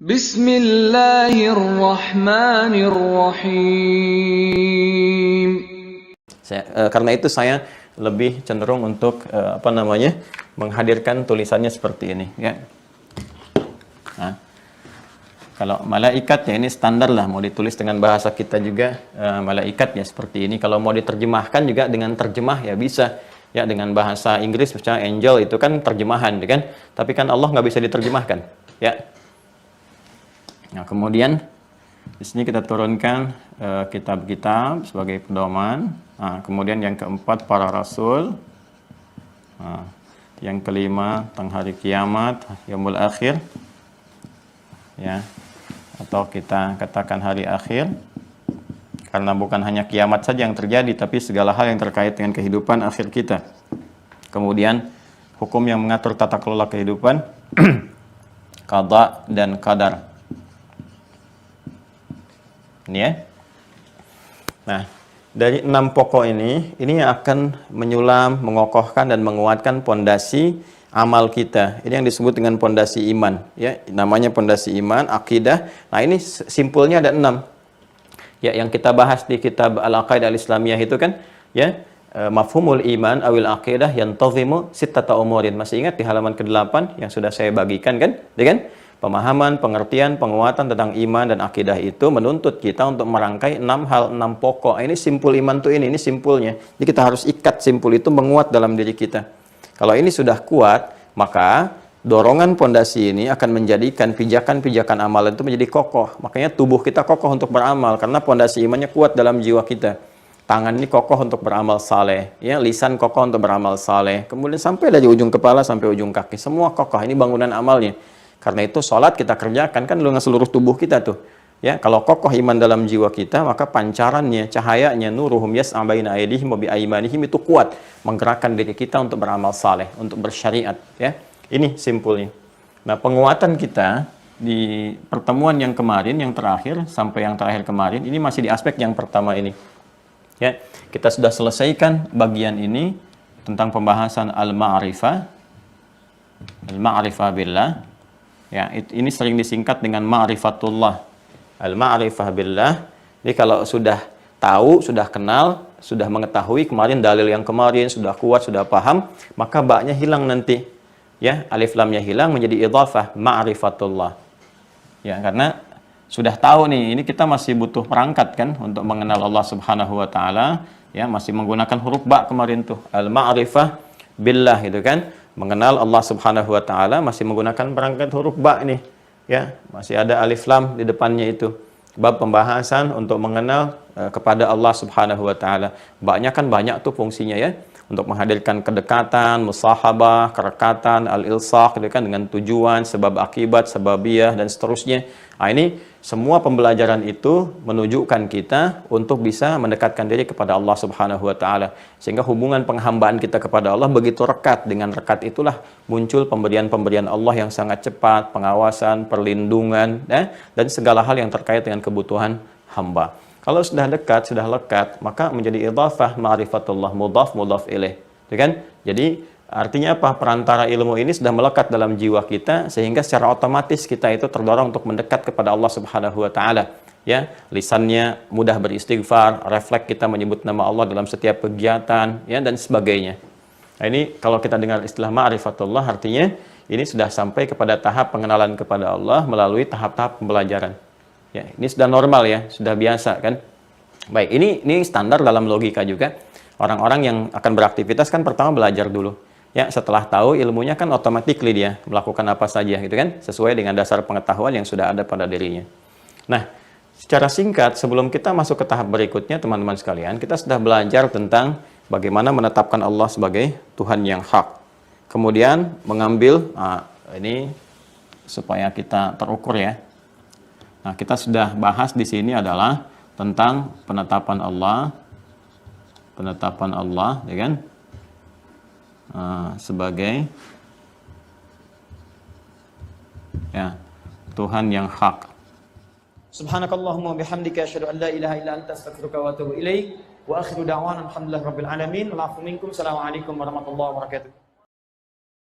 Bismillahirrahmanirrahim. Karena itu saya lebih cenderung untuk menghadirkan tulisannya seperti ini, ya. Nah, kalau malaikat ya ini standar lah, mau ditulis dengan bahasa kita juga malaikat ya seperti ini. Kalau mau diterjemahkan juga dengan terjemah ya bisa, ya, dengan bahasa Inggris misalnya angel itu kan terjemahan, kan? Tapi kan Allah nggak bisa diterjemahkan, ya. Nah, kemudian di sini kita turunkan kitab-kitab sebagai pedoman. Nah, kemudian yang keempat para rasul. Nah, yang kelima tentang hari kiamat, yaumul akhir. Ya. Atau kita katakan hari akhir. Karena bukan hanya kiamat saja yang terjadi, tapi segala hal yang terkait dengan kehidupan akhir kita. Kemudian hukum yang mengatur tata kelola kehidupan, qada dan qadar. Ini ya. Nah, dari 6 pokok ini yang akan menyulam, mengokohkan dan menguatkan pondasi amal kita. Ini yang disebut dengan pondasi iman, ya. Namanya pondasi iman, akidah. Nah, ini simpulnya ada 6. Ya, yang kita bahas di kitab Al-Aqaidah Al-Islamiyah itu kan, ya, mafhumul iman awil aqidah yantazimu sittata umurin. Masih ingat di halaman ke-8 yang sudah saya bagikan kan? Ya kan? Pemahaman, pengertian, penguatan tentang iman dan akidah itu menuntut kita untuk merangkai 6 hal, 6 pokok. Ini simpul iman tuh ini simpulnya. Jadi kita harus ikat simpul itu menguat dalam diri kita. Kalau ini sudah kuat, maka dorongan pondasi ini akan menjadikan pijakan-pijakan amalan itu menjadi kokoh. Makanya tubuh kita kokoh untuk beramal karena pondasi imannya kuat dalam jiwa kita. Tangan ini kokoh untuk beramal saleh, ya, lisan kokoh untuk beramal saleh. Kemudian sampai dari ujung kepala sampai ujung kaki, semua kokoh. Ini bangunan amalnya. Karena itu sholat kita kerjakan kan dengan seluruh tubuh kita tuh. Ya, kalau kokoh iman dalam jiwa kita, maka pancarannya, cahayanya, nuruhum yas'a baina aydihim wa bi aymanihim itu kuat menggerakkan diri kita untuk beramal saleh, untuk bersyariat, ya. Ini simpulnya. Nah, penguatan kita di pertemuan yang kemarin, yang terakhir sampai yang terakhir kemarin, ini masih di aspek yang pertama ini. Ya, kita sudah selesaikan bagian ini tentang pembahasan al-ma'rifah billah. Ya, ini sering disingkat dengan ma'rifatullah. Al-ma'rifah billah. Jadi kalau sudah tahu, sudah kenal, sudah mengetahui kemarin dalil yang kemarin sudah kuat, sudah paham, maka ba'nya hilang nanti. Ya, alif lamnya hilang menjadi idhafah ma'rifatullah. Ya, karena sudah tahu nih, ini kita masih butuh perangkat kan untuk mengenal Allah Subhanahu wa taala, ya, masih menggunakan huruf ba kemarin tuh. Al-ma'rifah billah itu kan. Mengenal Allah Subhanahu wa taala masih menggunakan perangkat huruf ba nih, ya, masih ada alif lam di depannya itu. Bab pembahasan untuk mengenal kepada Allah Subhanahu wa taala. Ba-nya kan banyak tuh fungsinya, ya, untuk menghadirkan kedekatan, musahabah, kerekatan, al-ilsaq itu kan, dengan tujuan, sebab akibat, sebabiyah dan seterusnya. Nah, ini semua pembelajaran itu menunjukkan kita untuk bisa mendekatkan diri kepada Allah Subhanahu wa taala. Sehingga hubungan penghambaan kita kepada Allah begitu rekat. Dengan rekat itulah muncul pemberian-pemberian Allah yang sangat cepat, pengawasan, perlindungan, ya, dan segala hal yang terkait dengan kebutuhan hamba. Kalau sudah dekat, sudah lekat, maka menjadi idhafah ma'rifatullah, mudhaf ilaih. Ya kan? Jadi artinya apa? Perantara ilmu ini sudah melekat dalam jiwa kita sehingga secara otomatis kita itu terdorong untuk mendekat kepada Allah Subhanahu wa taala. Ya, lisannya mudah beristighfar, refleks kita menyebut nama Allah dalam setiap kegiatan, ya, dan sebagainya. Nah, ini kalau kita dengar istilah ma'rifatullah artinya ini sudah sampai kepada tahap pengenalan kepada Allah melalui tahap-tahap pembelajaran. Ya, ini sudah normal, ya, sudah biasa kan. Baik, ini standar dalam logika juga. Orang-orang yang akan beraktivitas kan pertama belajar dulu. Ya, setelah tahu ilmunya kan automatically dia melakukan apa saja gitu kan, sesuai dengan dasar pengetahuan yang sudah ada pada dirinya. Nah, secara singkat sebelum kita masuk ke tahap berikutnya teman-teman sekalian, kita sudah belajar tentang bagaimana menetapkan Allah sebagai Tuhan yang hak. Kemudian mengambil ini supaya kita terukur, ya. Nah, kita sudah bahas di sini adalah tentang penetapan Allah, ya kan? Sebagai, ya, Tuhan yang hak. Subhanakallahumma bihamdika asyhadu an la ilaha illa anta astaghfiruka wa atubu ilaik. Wa akhiru da'wana alhamdulillahi rabbil alamin. Wa afu minkum. Assalamualaikum warahmatullahi wabarakatuh.